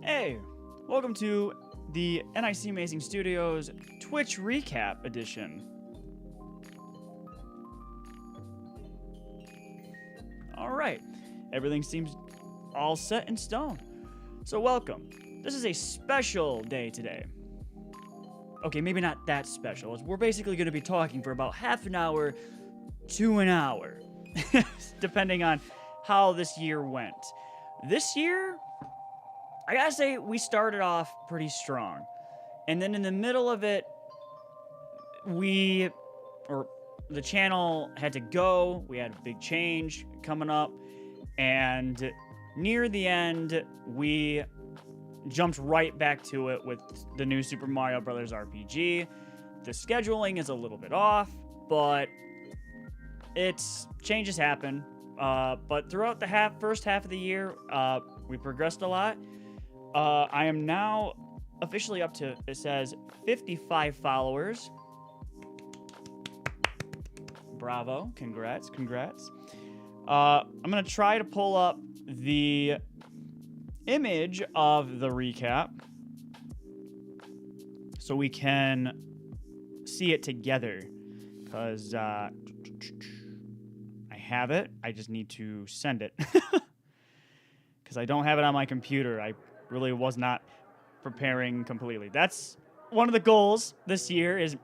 Hey, welcome to the N.I.C. Amazing Studios Twitch Recap Edition. Alright, everything seems all set in stone. So welcome. This is a special day today. Okay, maybe not that special, as we're basically going to be talking for about half an hour to an hour, depending on how this year went. This year, I gotta say, we started off pretty strong. And then in the middle of it, the channel had to go. We had a big change coming up. And near the end, we jumped right back to it with the new Super Mario Bros. RPG. The scheduling is a little bit off, but changes happen. But throughout the first half of the year, we progressed a lot. I am now officially up to, it says, 55 followers. Bravo. Congrats. I'm going to try to pull up the image of the recap so we can see it together. Because I have it. I just need to send it. Because I don't have it on my computer. I really was not preparing completely. That's one of the goals this year is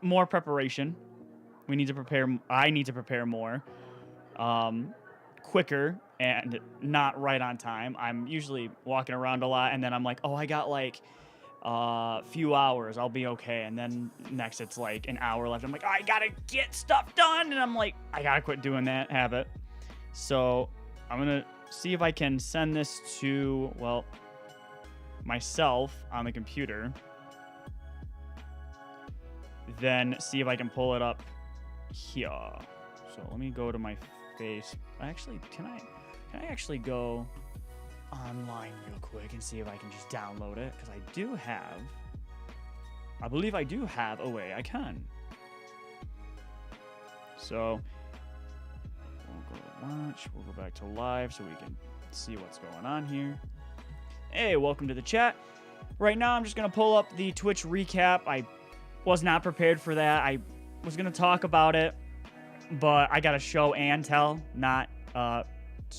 more preparation. We need to prepare. I need to prepare more, quicker, and not right on time. I'm usually walking around a lot, and then I'm like, oh, I got like a few hours. I'll be okay. And then next it's like an hour left. I'm like, I gotta get stuff done, and I'm like, I gotta quit doing that habit. So I'm gonna see if I can send this to, well, myself on the computer. Then see if I can pull it up here. So let me go to my face. Actually, can I actually go online real quick and see if I can just download it? Because I believe I do have a way I can. So we'll go to watch, we'll go back to live so we can see what's going on here. Hey, welcome to the chat. Right now I'm just gonna pull up the Twitch recap. I was not prepared for that. I was gonna talk about it, but I gotta show and tell, not to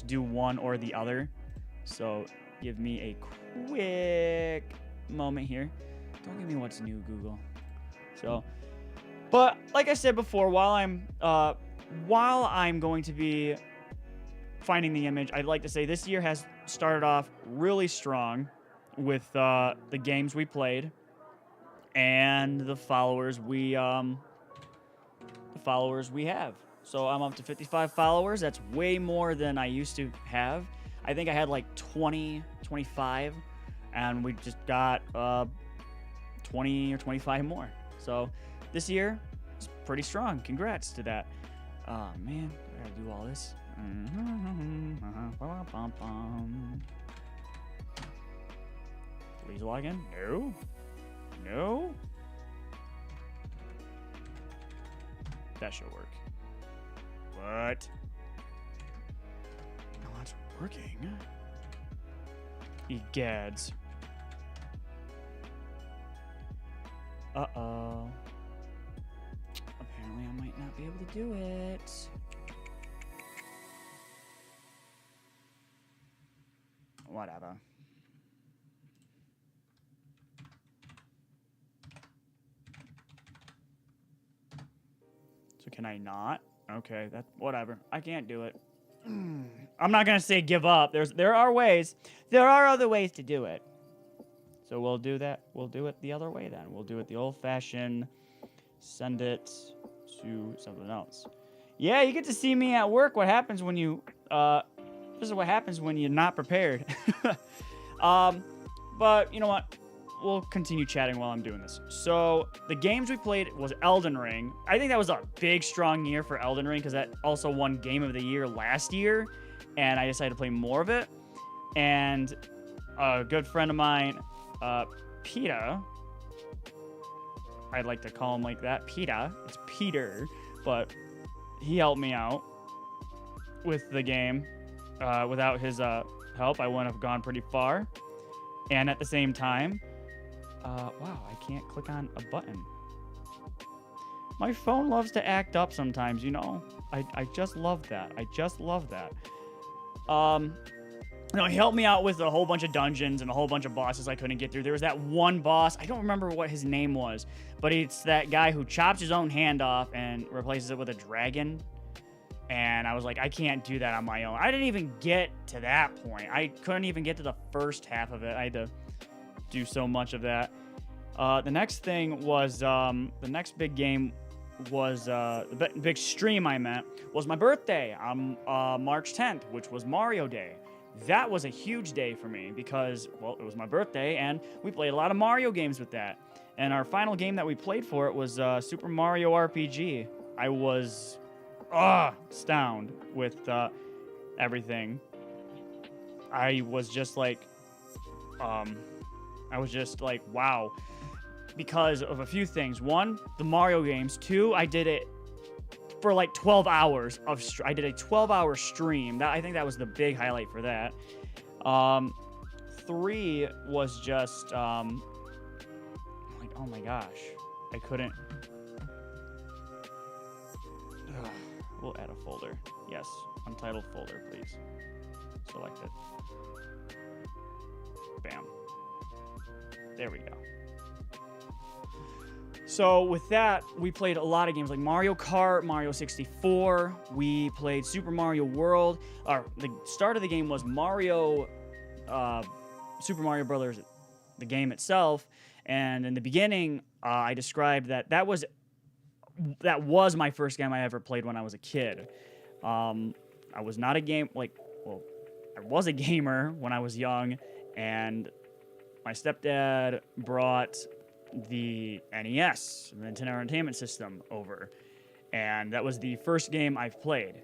do one or the other. So Give me a quick moment here. Don't give me what's new, Google. So, but like I said before, while I'm going to be finding the image, I'd like to say this year has started off really strong with the games we played and the followers we have. So I'm up to 55 followers. That's way more than I used to have. I think I had like 20, 25, and we just got 20 or 25 more. So this year is pretty strong. Congrats to that. Oh man, I gotta do all this. Please log in. No. No. That should work. What? No, that's working. Egads. Uh-oh. Apparently I might not be able to do it. Whatever. So can I not? Okay, whatever. I can't do it. I'm not gonna say give up. There are ways. There are other ways to do it. So we'll do that. We'll do it the other way then. We'll do it the old-fashioned. Send it to something else. Yeah, you get to see me at work. What happens when you this is what happens when you're not prepared. But you know what? We'll continue chatting while I'm doing this. So the games we played was Elden Ring. I think that was a big, strong year for Elden Ring because that also won Game of the Year last year, and I decided to play more of it. And a good friend of mine, PETA, I'd like to call him like that. PETA. It's Peter, but he helped me out with the game. Without his help, I wouldn't have gone pretty far. And at the same time, wow, I can't click on a button. My phone loves to act up sometimes, you know? I just love that. I just love that. You know, he helped me out with a whole bunch of dungeons and a whole bunch of bosses I couldn't get through. There was that one boss, I don't remember what his name was, but it's that guy who chops his own hand off and replaces it with a dragon. And I was like, I can't do that on my own. I didn't even get to that point. I couldn't even get to the first half of it. I had to do so much of that. The next thing was, the next big game was, the big stream I meant, was my birthday on March 10th, which was Mario Day. That was a huge day for me because, well, it was my birthday, and we played a lot of Mario games with that. And our final game that we played for it was Super Mario RPG. I was astounded with everything. I was just like, wow. Because of a few things. One, the Mario games. Two, I did it for like 12 hours of I did a 12-hour stream. I think that was the big highlight for that. Three was just like, oh my gosh, I couldn't. We'll add a folder. Yes, untitled folder, please. Select it. Bam. There we go. So with that, we played a lot of games like Mario Kart, Mario 64. We played Super Mario World. The start of the game was Super Mario Brothers, the game itself. And in the beginning, I described that was my first game I ever played when I was a kid. I was not a I was a gamer when I was young, and my stepdad brought the NES, the Nintendo Entertainment System, over. And that was the first game I've played.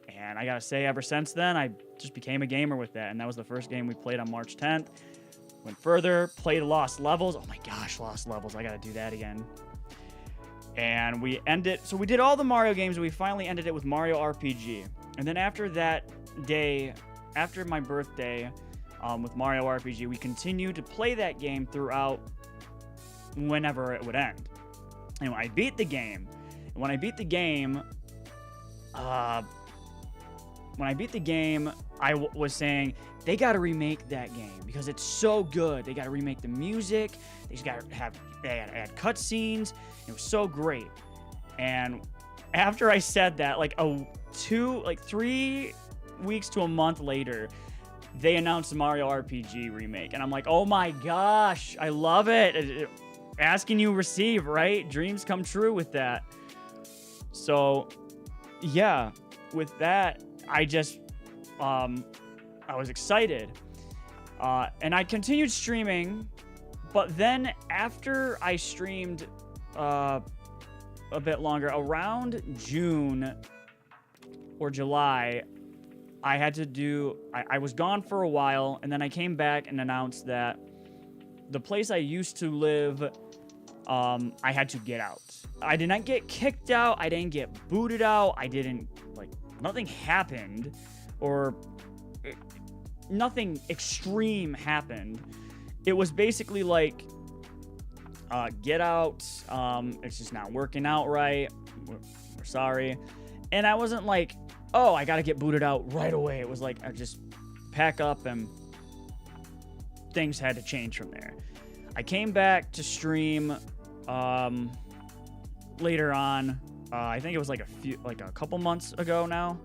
And I gotta say, ever since then, I just became a gamer with that. And that was the first game we played on March 10th. Went further, played Lost Levels. Oh my gosh, Lost Levels. I gotta do that again. And we did all the Mario games, and we finally ended it with Mario RPG. And then after that day, after my birthday, with Mario RPG, we continued to play that game throughout whenever it would end. And when I beat the game, I was saying, they got to remake that game because it's so good. They got to remake the music. They got to add cutscenes. It was so great. And after I said that, like 3 weeks to a month later, they announced the Mario RPG remake, and I'm like, oh my gosh, I love it. Asking you receive, right? Dreams come true with that. So yeah, with that, I just I was excited, and I continued streaming. But then after I streamed a bit longer, around June or July, I had to do, I was gone for a while, and then I came back and announced that the place I used to live, I had to get out. I did not get kicked out. I didn't get booted out. I didn't, nothing happened, or nothing extreme happened. It was basically like, get out. It's just not working out right. We're sorry. And I wasn't like, oh, I gotta get booted out right away. It was like, I just pack up, and things had to change from there. I came back to stream later on. I think it was like a couple months ago now.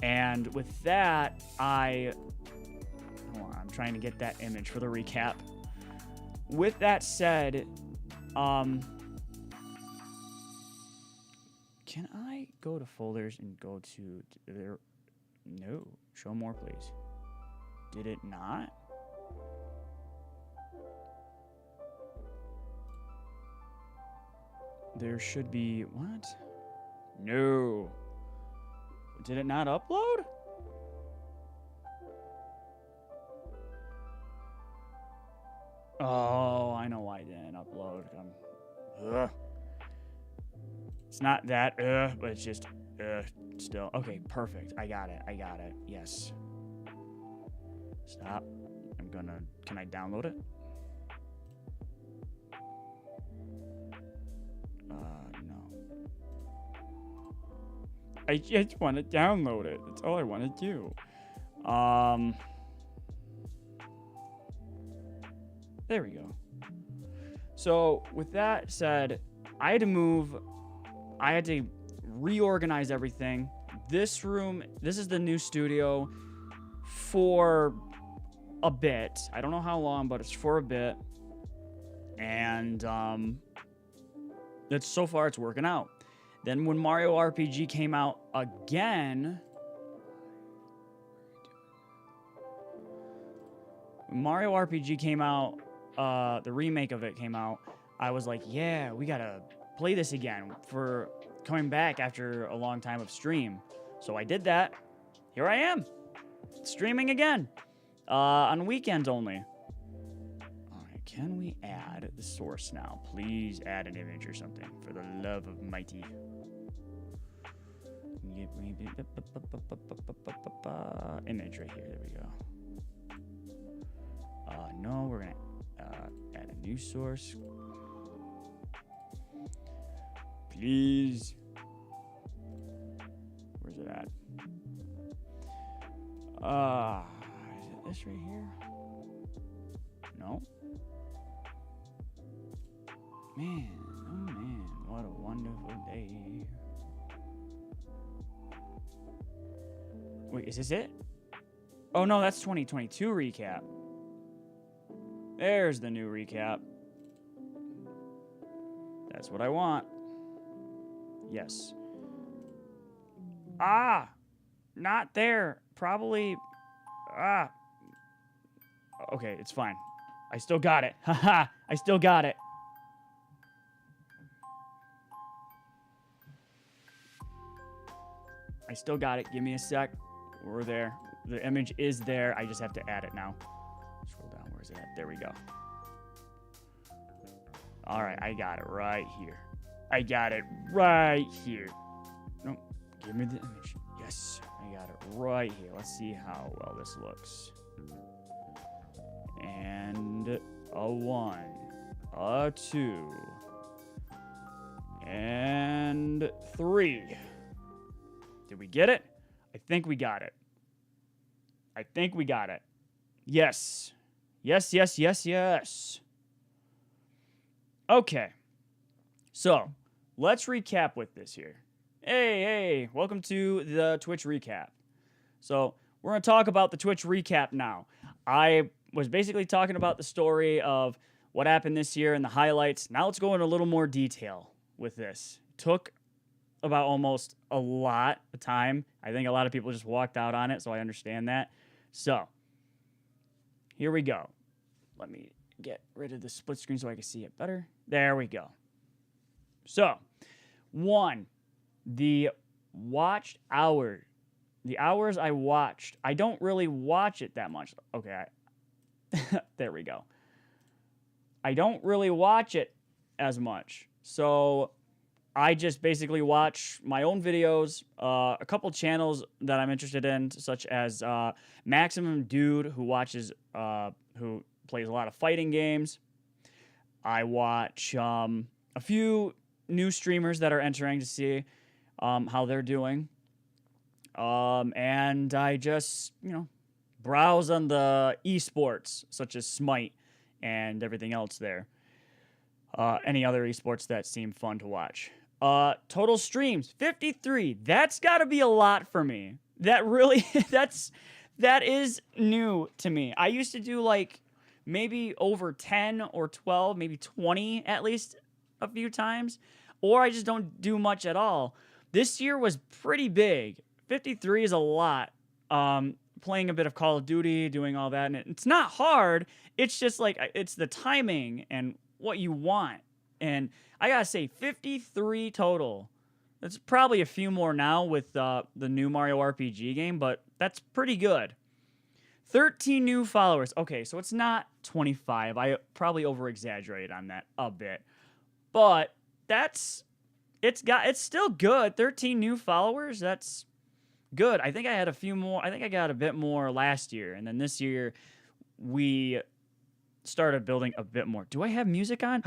And with that, hold on, I'm trying to get that image for the recap. With that said, can I go to folders and go to there? No. Show more, please. Did it not? There should be... What? No. Did it not upload? Oh, I know why it didn't upload. Ugh. It's not that, but it's just, still. Okay, perfect. I got it. Yes. Stop. Can I download it? No. I just want to download it. That's all I want to do. There we go. So, with that said, I had to reorganize everything. This room, this is the new studio for a bit. I don't know how long, but it's for a bit. And so far it's working out. Then when Mario RPG came out again, the remake of it came out, I was like, yeah, we gotta play this again for coming back after a long time of stream. So I did that. Here I am, streaming again, on weekends only. All right, can we add the source now? Please add an image or something, for the love of mighty. Image right here. There we go. No, we're gonna add a new source. Please. Where's it at? Is it this right here? No. Man, oh man, what a wonderful day. Wait, is this it? Oh no, that's 2022 recap. There's the new recap. That's what I want. Yes. Not there. Probably. Okay, it's fine. I still got it. Haha, I still got it. I still got it. Give me a sec. We're there. The image is there. I just have to add it now. Scroll down. Where is it at? There we go. All right, I got it right here. I got it right here. No, give me the image. Yes, I got it right here. Let's see how well this looks. And a 1, a 2, and 3. Did we get it? I think we got it. Yes. Yes, yes, yes, yes. Okay. So, let's recap with this here. Hey, welcome to the Twitch recap. So, we're going to talk about the Twitch recap now. I was basically talking about the story of what happened this year and the highlights. Now let's go into a little more detail with this. Took about almost a lot of time. I think a lot of people just walked out on it, so I understand that. So, here we go. Let me get rid of the split screen so I can see it better. There we go. So, 1, the watched hour. The hours I watched. I don't really watch it that much. Okay. There we go. I don't really watch it as much. So, I just basically watch my own videos, a couple channels that I'm interested in, such as Maximum Dude, who plays a lot of fighting games. I watch a few new streamers that are entering to see how they're doing. And I just, browse on the esports, such as Smite and everything else there. Any other esports that seem fun to watch. Total streams, 53. That's got to be a lot for me. That really, that is new to me. I used to do like maybe over 10 or 12, maybe 20 at least a few times. Or I just don't do much at all. This year was pretty big. 53 is a lot. Playing a bit of Call of Duty, doing all that. And it's not hard. It's just like, it's the timing and what you want. And I gotta say, 53 total. That's probably a few more now with the new Mario RPG game, but that's pretty good. 13 new followers. Okay, so it's not 25. I probably over-exaggerated on that a bit. But it's still good. 13 new followers, that's good. I think I had a few more. I think I got a bit more last year. And then this year, we started building a bit more. Do I have music on?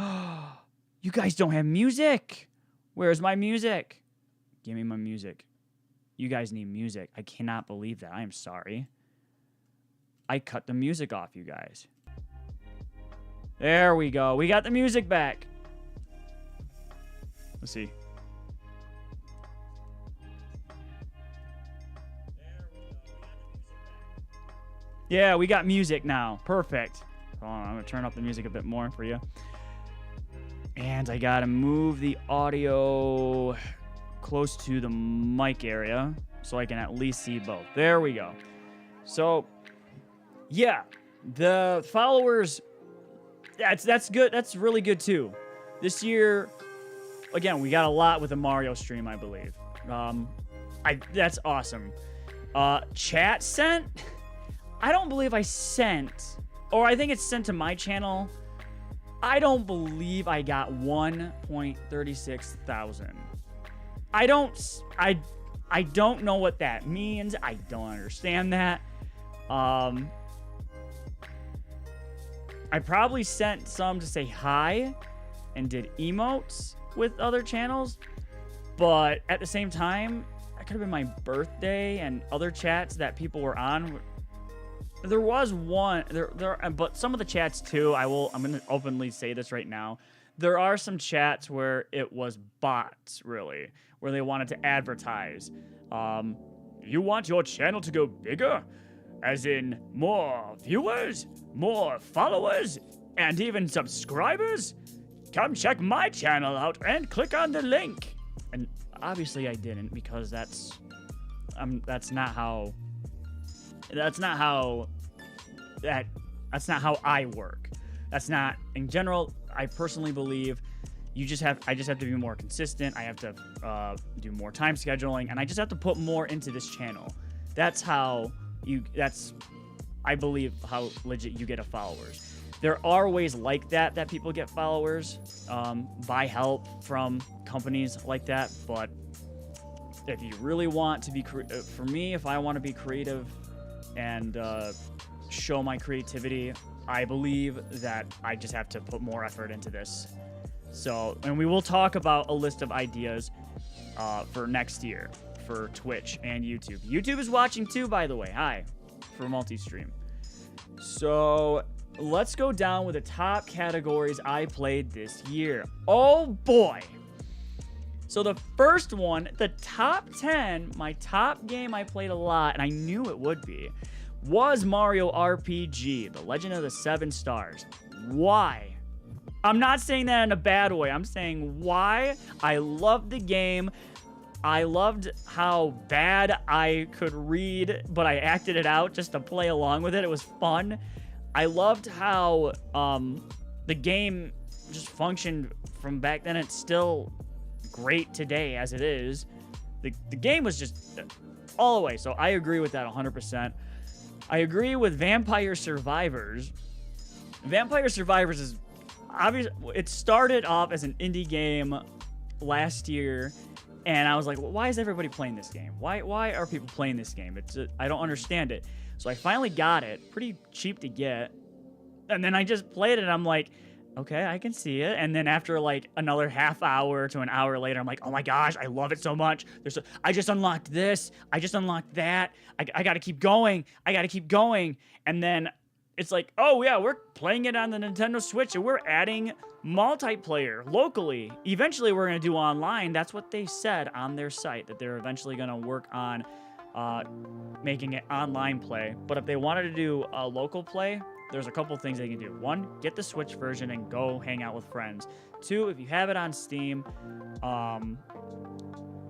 You guys don't have music. Where's my music? Give me my music. You guys need music. I cannot believe that. I am sorry. I cut the music off, you guys. There we go. We got the music back. Let's see. Yeah, we got music now. Perfect. Hold on, I'm going to turn up the music a bit more for you. And I got to move the audio close to the mic area so I can at least see both. There we go. So, yeah, the followers, that's good. That's really good, too. This year, again, we got a lot with the Mario stream, I believe. That's awesome. Chat sent? I don't believe I sent, or I think it's sent to my channel. I don't believe I got 1.36 thousand. I don't know what that means. I don't understand that. I probably sent some to say hi and did emotes with other channels, but at the same time, that could have been my birthday and other chats that people were on. There was one but some of the chats too, I'm going to openly say this right now. There are some chats where it was bots, really, where they wanted to advertise. You want your channel to go bigger? As in more viewers, more followers, and even subscribers? Come check my channel out and click on the link. And obviously I didn't, because that's not how I work. That's not, in general, I personally believe I just have to be more consistent. I have to do more time scheduling, and I just have to put more into this channel. That's I believe how legit you get a followers. There are ways like that people get followers, buy help from companies like that, but if you really want to be, for me, if I want to be creative and show my creativity, I believe that I just have to put more effort into this. So, and we will talk about a list of ideas for next year for Twitch and YouTube. YouTube is watching too, by the way. Hi, for multi-stream. So let's go down with the top categories I played this year. Oh boy. So the first one, the top 10, my top game I played a lot, and I knew it would be, was Mario RPG, The Legend of the Seven Stars. Why? I'm not saying that in a bad way. I'm saying why. I loved the game. I loved how bad I could read, but I acted it out just to play along with it. It was fun. I loved how the game just functioned from back then. It's still great today as it is. The game was just all the way. So I agree with that 100%. I agree with Vampire Survivors. Vampire Survivors is obvious. It started off as an indie game last year, and I was like, well, why is everybody playing this game? Why are people playing this game? I don't understand it. So I finally got it, pretty cheap to get, and then I just played it, and I'm like, okay, I can see it. And then after like another half hour to an hour later, I'm like, oh my gosh, I love it so much. I just unlocked this. I just unlocked that. I got to keep going. I got to keep going. And then it's like, oh yeah, we're playing it on the Nintendo Switch and we're adding multiplayer locally. Eventually we're going to do online. That's what they said on their site, that they're eventually going to work on making it online play. But if they wanted to do a local play, there's a couple things they can do. One, get the Switch version and go hang out with friends. Two, if you have it on Steam,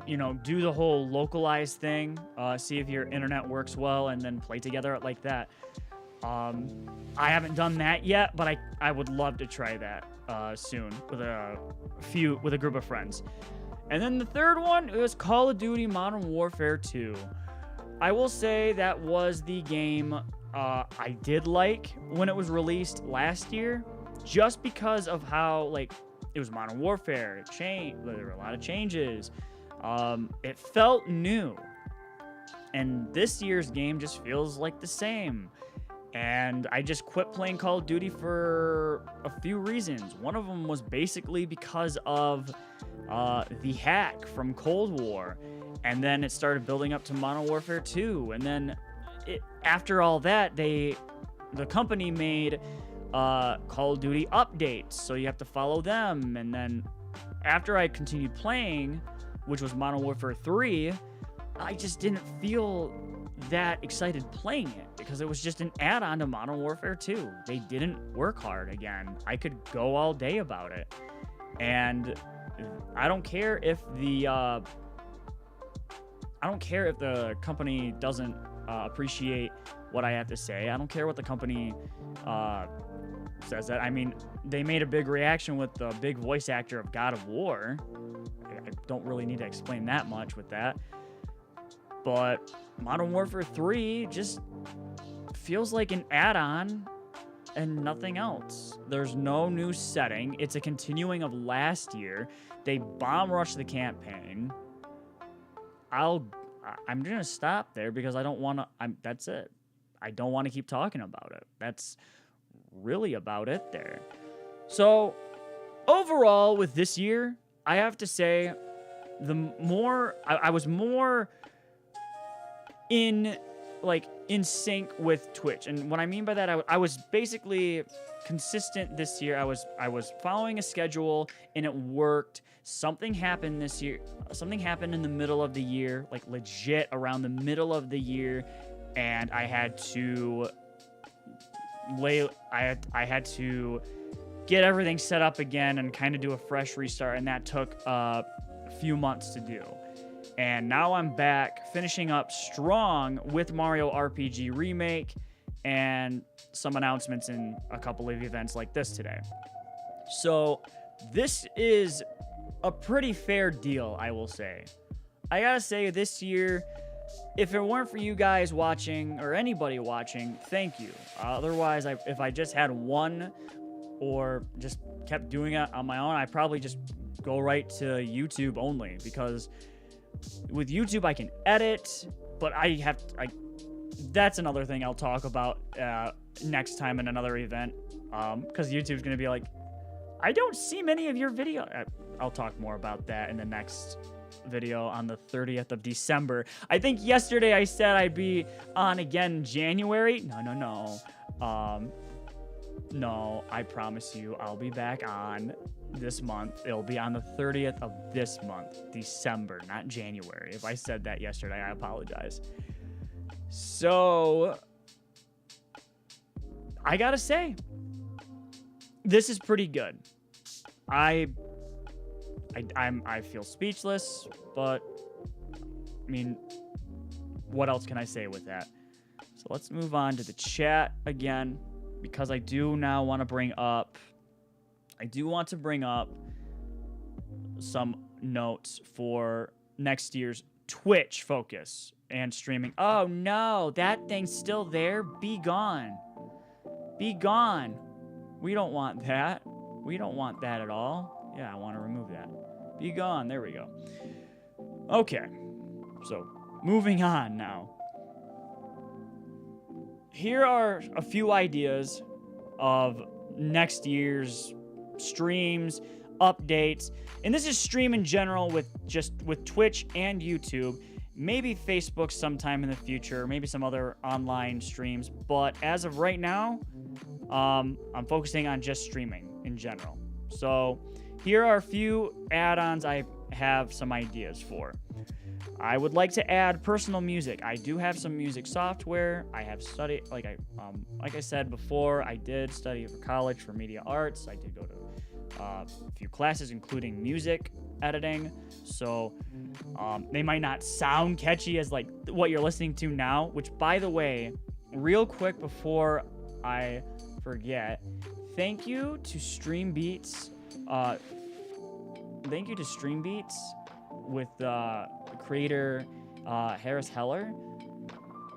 do the whole localized thing. See if your internet works well and then play together like that. I haven't done that yet, but I would love to try that soon with a group of friends. And then the third one was Call of Duty Modern Warfare 2. I will say that was the game I did like when it was released last year, just because of how it was Modern Warfare. It changed. There were a lot of changes. It felt new, and this year's game just feels like the same. And I just quit playing Call of Duty for a few reasons. One of them was basically because of the hack from Cold War, and then it started building up to Modern Warfare 2, and then after all that, the company made Call of Duty updates, so you have to follow them. And then after I continued playing, which was Modern Warfare 3, I just didn't feel that excited playing it because it was just an add-on to Modern Warfare 2. They didn't work hard again. I could go all day about it, and I don't care if the company doesn't appreciate what I have to say. I don't care what the company says that. I mean, they made a big reaction with the big voice actor of God of War. I don't really need to explain that much with that. But Modern Warfare 3 just feels like an add-on and nothing else. There's no new setting. It's a continuing of last year. They bomb rushed the campaign. I'm gonna stop there because I don't want to. That's it. I don't want to keep talking about it. That's really about it there. So overall, with this year, I have to say, I was more in sync with Twitch. And what I mean by that, I was basically consistent this year. I was following a schedule and it worked. Something happened this year. Something happened in the middle of the year, legit around the middle of the year, and I had to get everything set up again and kind of do a fresh restart, and that took a few months to do. And now I'm back, finishing up strong with Mario RPG Remake and some announcements in a couple of events like this today. So this is a pretty fair deal, I will say. I gotta say, this year, if it weren't for you guys watching or anybody watching, thank you. Otherwise, if I just had one or just kept doing it on my own, I'd probably just go right to YouTube only, because with YouTube I can edit, but that's another thing I'll talk about next time in another event, because YouTube's gonna be like, I don't see many of your videos. I'll talk more about that in the next video on the 30th of December. I think yesterday I said I'd be on again in January. No. No, I promise you, I'll be back on this month. It'll be on the 30th of this month, December, not January. If I said that yesterday, I apologize. So, I gotta say, this is pretty good. I feel speechless, but I mean, what else can I say with that? So let's move on to the chat again, because I do now want to bring up some notes for next year's Twitch focus and streaming. Oh no, that thing's still there. Be gone. Be gone. We don't want that. We don't want that at all. Yeah, I want to remove that. Be gone. There we go. Okay. So, moving on now. Here are a few ideas of next year's streams, updates, and this is stream in general with Twitch and YouTube, maybe Facebook sometime in the future, maybe some other online streams, but as of right now, I'm focusing on just streaming in general. So here are a few add-ons I have some ideas for. I would like to add personal music. I do have some music software. I have studied, like I said before, I did study for college for media arts. I did go to a few classes, including music editing. So they might not sound catchy as like what you're listening to now, which, by the way, real quick before I forget, thank you to Stream Beats. Thank you to Stream Beats with the creator Harris Heller.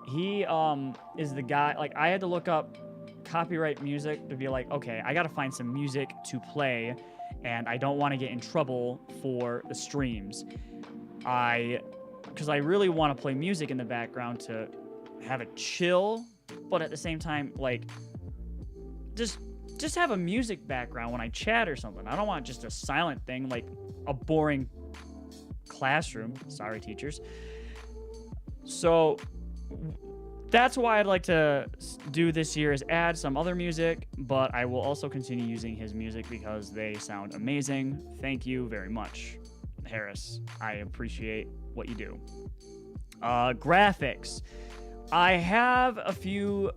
He is the guy. Like, I had to look up copyright music to be like, okay, I gotta find some music to play, and I don't want to get in trouble for the streams. Because I really want to play music in the background to have it chill, but at the same time, like, just have a music background when I chat or something. I don't want just a silent thing, like a boring classroom. Sorry, teachers. So that's why I'd like to do this year, is add some other music, but I will also continue using his music because they sound amazing. Thank you very much, Harris. I appreciate what you do. Graphics. I have a few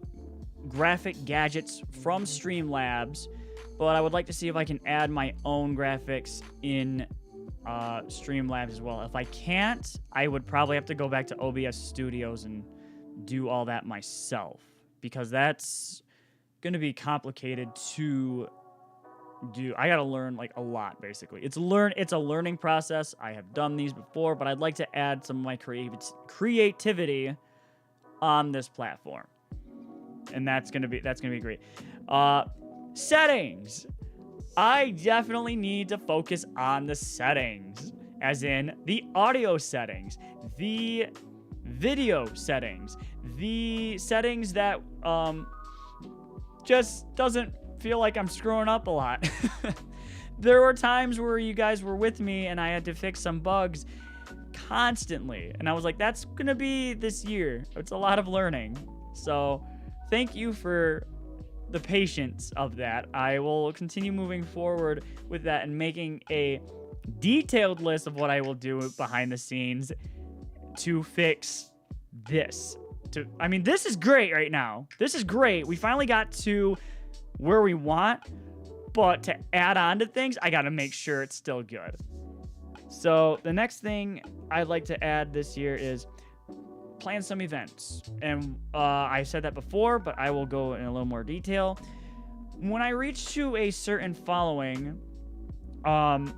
graphic gadgets from Streamlabs, but I would like to see if I can add my own graphics in Streamlabs as well. If I can't, I would probably have to go back to OBS Studios and do all that myself, because that's going to be complicated to do. I got to learn like a lot, basically. It's a learning process. I have done these before, but I'd like to add some of my creativity on this platform. And that's going to be great. Settings. I definitely need to focus on the settings, as in the audio settings, the video settings, the settings that just doesn't feel like I'm screwing up a lot. There were times where you guys were with me and I had to fix some bugs constantly, and I was like, that's gonna be this year. It's a lot of learning. So thank you for the patience of that. I will continue moving forward with that and making a detailed list of what I will do behind the scenes to fix this. I mean, this is great right now. This is great. We finally got to where we want, but to add on to things, I got to make sure it's still good. So the next thing I'd like to add this year is plan some events. And I said that before, but I will go in a little more detail. When I reach to a certain following,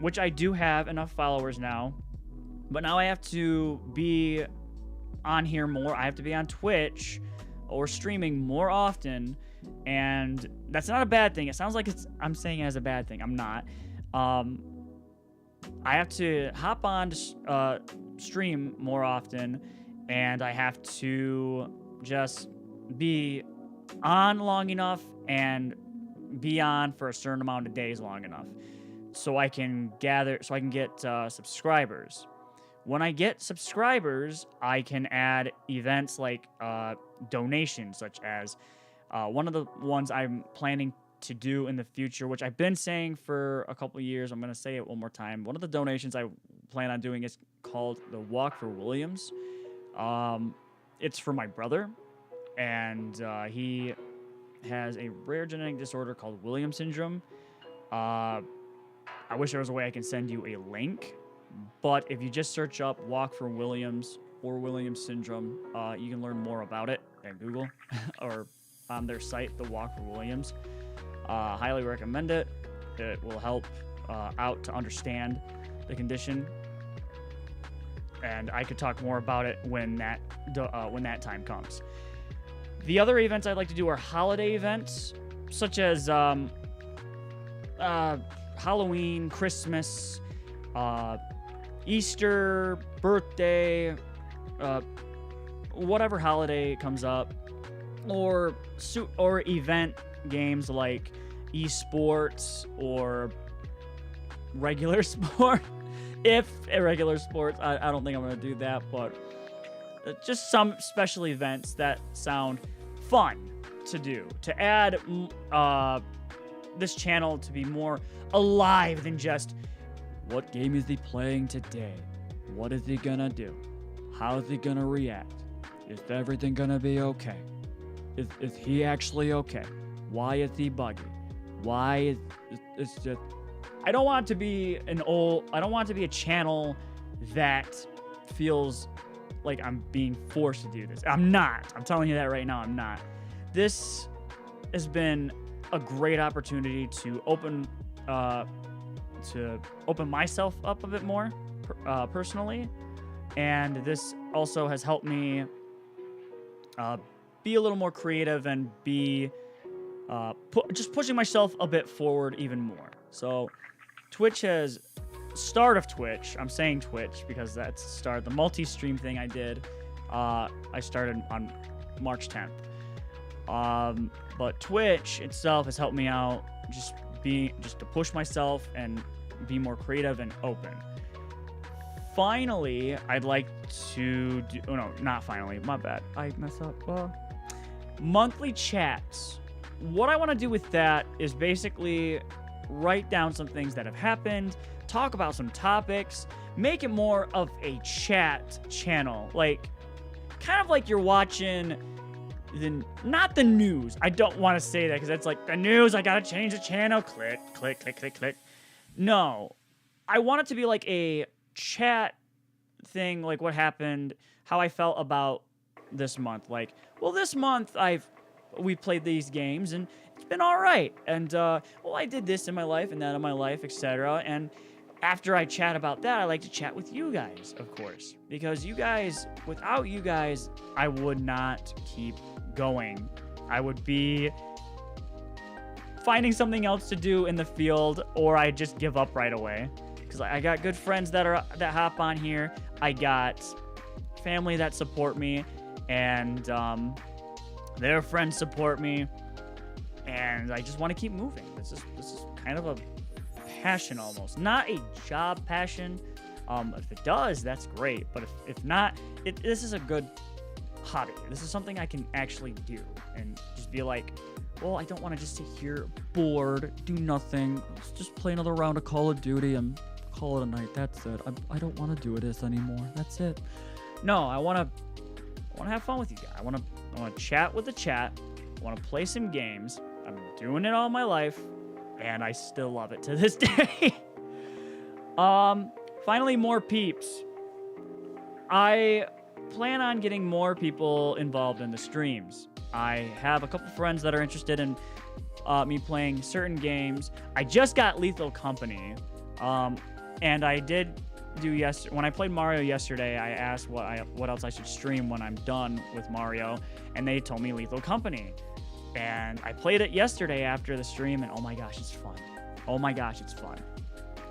which I do have enough followers now, but now I have to be on here more. I have to be on Twitch or streaming more often, and that's not a bad thing. It sounds like I'm saying it as a bad thing. I'm not. I have to hop on to stream more often, and I have to just be on long enough and be on for a certain amount of days long enough so I can get subscribers. When I get subscribers, I can add events like donations, such as One of the ones I'm planning to do in the future, which I've been saying for a couple of years, I'm going to say it one more time. One of the donations I plan on doing is called the Walk for Williams. It's for my brother, and he has a rare genetic disorder called Williams syndrome. I wish there was a way I can send you a link, but if you just search up Walk for Williams or Williams syndrome, you can learn more about it at Google or on their site, the Walk for Williams. Highly recommend it. It will help out to understand the condition, and I could talk more about it when that time comes. The other events I'd like to do are holiday events, such as Halloween, Christmas, Easter, birthday, whatever holiday comes up, or event games like esports or regular sport. If regular sports, I don't think I'm going to do that, but just some special events that sound fun to do, to add this channel to be more alive than just, what game is he playing today? What is he going to do? How is he going to react? Is everything going to be okay? Is he actually okay? Why is he buggy? Why is it's just... I don't want it to be I don't want it to be a channel that feels like I'm being forced to do this. I'm not. I'm telling you that right now, I'm not. This has been a great opportunity to open myself up a bit more personally, and this also has helped me be a little more creative and be just pushing myself a bit forward even more. So start of Twitch, I'm saying Twitch because that's the start. The multi-stream thing I did, I started on March 10th. But Twitch itself has helped me out just to push myself and be more creative and open. Finally, I'd like to do... Oh, no, not finally. My bad. I messed up. Monthly chats. What I want to do with that is basically write down some things that have happened, talk about some topics, make it more of a chat channel. Like, kind of like you're watching... not the news. I don't want to say that because that's like, the news, I gotta change the channel. Click, click, click, click, click. No. I want it to be like a chat thing, like what happened, how I felt about this month. Like, well, this month we played these games and it's been all right. And, well, I did this in my life and that in my life, etc. And after I chat about that, I like to chat with you guys, of course, because you guys, without you guys, I would not keep going. I would be finding something else to do in the field, or I just give up right away. Because I got good friends that hop on here. I got family that support me, and their friends support me, and I just want to keep moving. This is kind of a passion almost, not a job passion. If it does, that's great. But if not, this is a good hobby. This is something I can actually do and just be like, well, I don't want to just sit here bored, do nothing. Let's just play another round of Call of Duty and call it a night. That's it. I don't want to do this anymore. That's it. No, I want to have fun with you guys. I want to chat with the chat. I want to play some games. I've been doing it all my life, and I still love it to this day. Finally, more peeps. I plan on getting more people involved in the streams. I have a couple friends that are interested in me playing certain games. I just got Lethal Company, and I did do when I played Mario yesterday. I asked what else I should stream when I'm done with Mario, and they told me Lethal Company. And I played it yesterday after the stream, and oh my gosh, it's fun. Oh my gosh, it's fun.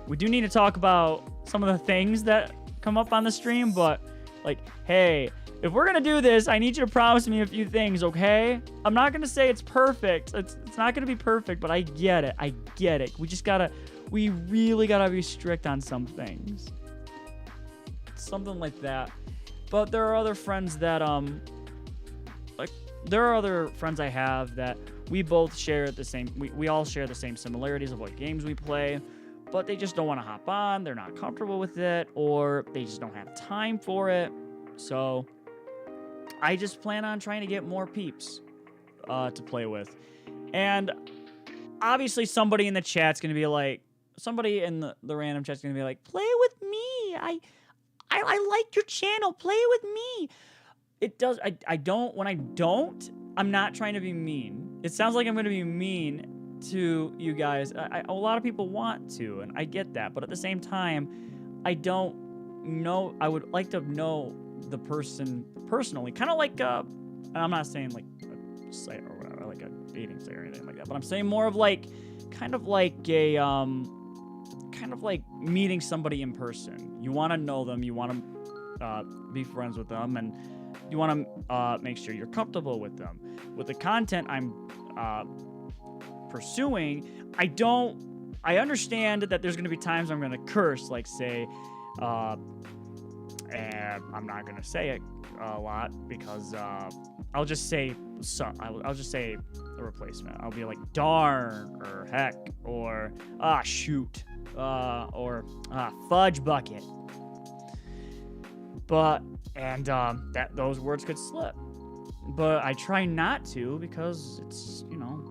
We do need to talk about some of the things that come up on the stream, but like, hey, if we're gonna do this, I need you to promise me a few things, okay? I'm not gonna say it's perfect. It's not gonna be perfect, but I get it. I get it. We really gotta be strict on some things. Something like that. But there are other friends that like there are other friends I have that we both share the same, we all share the same similarities of what games we play, but they just don't want to hop on, they're not comfortable with it, or they just don't have time for it. So I just plan on trying to get more peeps to play with. And obviously somebody in the chat's going to be like, somebody in the random chat's going to be like, play with me. I like your channel. Play with me. It does. I don't. When I don't, I'm not trying to be mean. It sounds like I'm going to be mean to you guys. A lot of people want to, and I get that. But at the same time, I don't know. I would like to know the person personally. Kind of like, I'm not saying like a site or whatever, like a dating site or anything like that. But I'm saying more of like, kind of like a, kind of like meeting somebody in person. You want to know them. You want to be friends with them, and you want to make sure you're comfortable with them. With the content I'm pursuing, I understand that there's going to be times I'm going to curse, like say, and I'm not going to say it a lot because I'll just say I'll just say a replacement. I'll be like darn or heck or shoot or fudge bucket. But that those words could slip. But I try not to because it's, you know,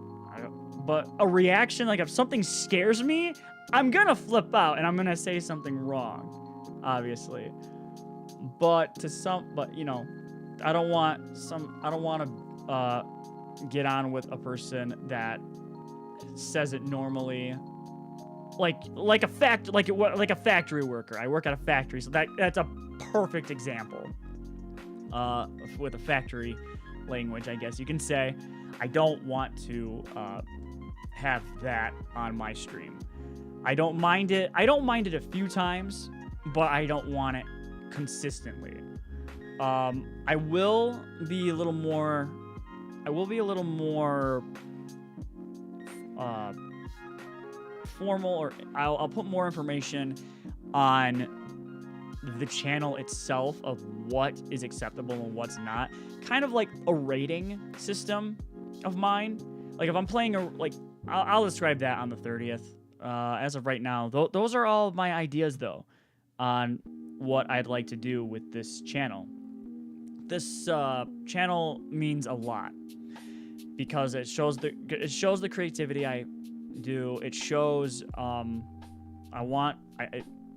but a reaction, like if something scares me, I'm gonna flip out and I'm gonna say something wrong, obviously. But you know, I don't want to get on with a person that says it normally, like a factory worker. I work at a factory, so that's a perfect example. With a factory language, I guess you can say. I don't want to have that on my stream. I don't mind it. I don't mind it a few times, but I don't want it consistently. I will be a little more formal, or I'll put more information on the channel itself of what is acceptable and what's not. Kind of like a rating system of mine. Like if I'm playing I'll describe that on the 30th. As of right now, those are all my ideas though on what I'd like to do with this channel. This channel means a lot because it shows the creativity I do. It shows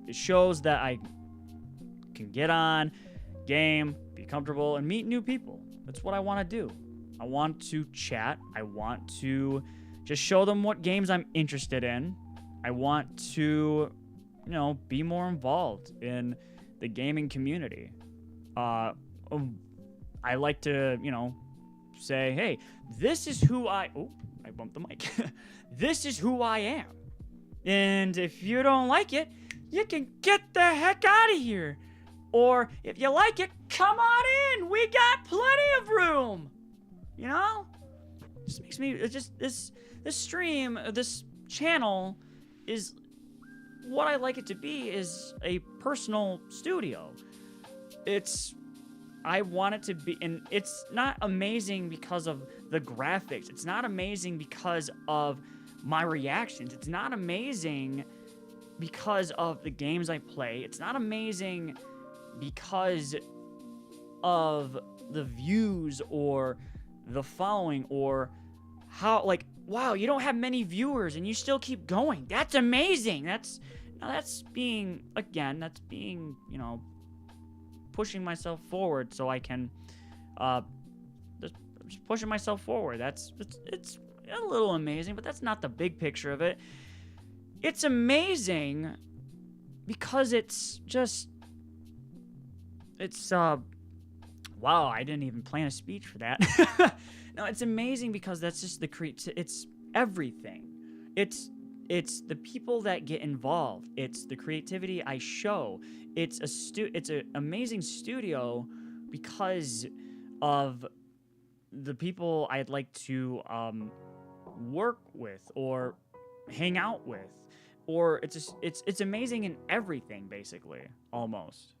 it shows that I can get on, game, be comfortable, and meet new people. That's what I want to do. I want to chat. I want to just show them what games I'm interested in. I want to, you know, be more involved in the gaming community. I like to, you know, say, hey, this is who I bumped the mic. This is who I am. And if you don't like it, you can get the heck out of here. Or if you like it, come on in. We got plenty of room. You know? Just makes me this stream, this channel is what I like it to be, is a personal studio. I want it to be, and it's not amazing because of the graphics. It's not amazing because of my reactions. It's not amazing because of the games I play. It's not amazing because of the views or the following or how, like, wow, you don't have many viewers and you still keep going. That's amazing. That's being, you know, pushing myself forward so I can, just pushing myself forward. It's a little amazing, but that's not the big picture of it. It's amazing because wow, I didn't even plan a speech for that. No, it's amazing because that's just it's everything. It's the people that get involved. It's the creativity I show. It's an amazing studio because of the people I'd like to work with or hang out with, or it's amazing in everything, basically, almost.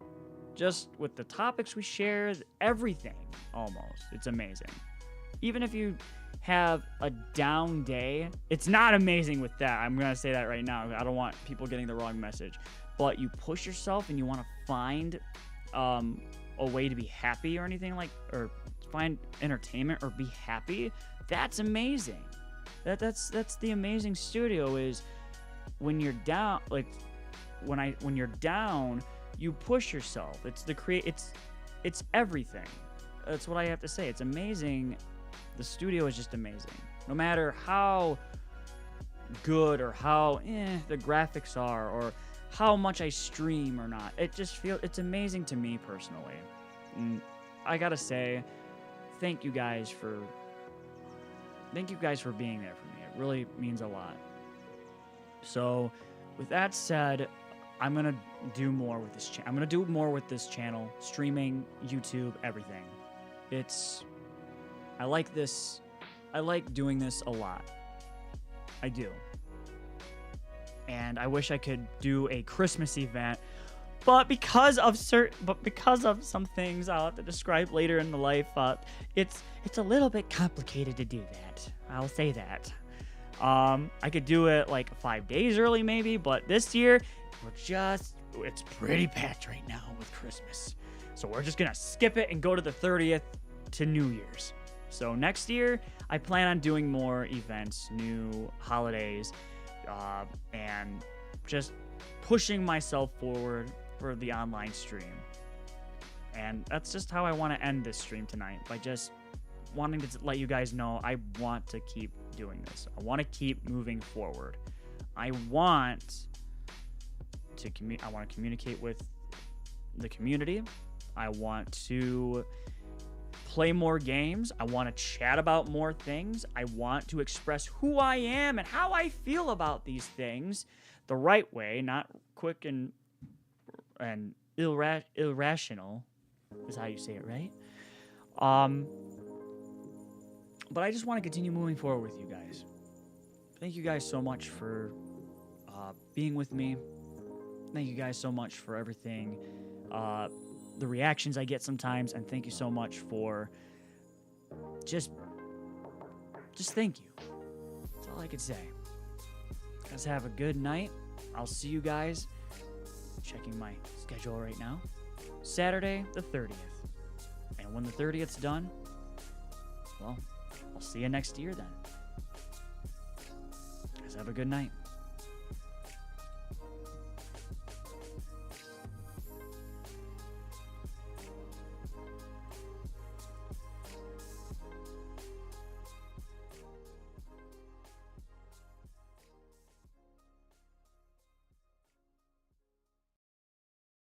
Just with the topics we share, everything, almost. It's amazing. even if you have a down day, it's not amazing with that. I'm going to say that right now. I don't want people getting the wrong message. But you push yourself and you want to find a way to be happy or anything like, or find entertainment or be happy. That's amazing. That's the amazing studio is when you're down, like when you're down, you push yourself. It's everything. That's what I have to say. It's amazing. The studio is just amazing. No matter how good or how the graphics are or how much I stream or not, it's amazing to me personally. And I gotta say, thank you guys for being there for me. It really means a lot. So, with that said, I'm gonna do more with this channel. I'm gonna do more with this channel, streaming, YouTube, everything. I like this. I like doing this a lot. I do. And I wish I could do a Christmas event, but because of some things I'll have to describe later in the life, it's a little bit complicated to do that. I'll say that. I could do it like 5 days early maybe, but this year it's pretty packed right now with Christmas. So we're just gonna skip it and go to the 30th to New Year's. So next year, I plan on doing more events, new holidays, and just pushing myself forward for the online stream. And that's just how I want to end this stream tonight, by just wanting to let you guys know I want to keep doing this. I want to keep moving forward. I want to communicate with the community. I want to play more games. I want to chat about more things. I want to express who I am and how I feel about these things the right way, not quick and irrational is how you say it, right? But I just want to continue moving forward with you guys. Thank you guys so much for being with me. Thank you guys so much for everything. The reactions I get sometimes, and thank you so much for just thank you. That's all I could say. Guys, have a good night. I'll see you guys, checking my schedule right now, Saturday the 30th. And when the 30th's done, well, I'll see you next year then. Guys, have a good night.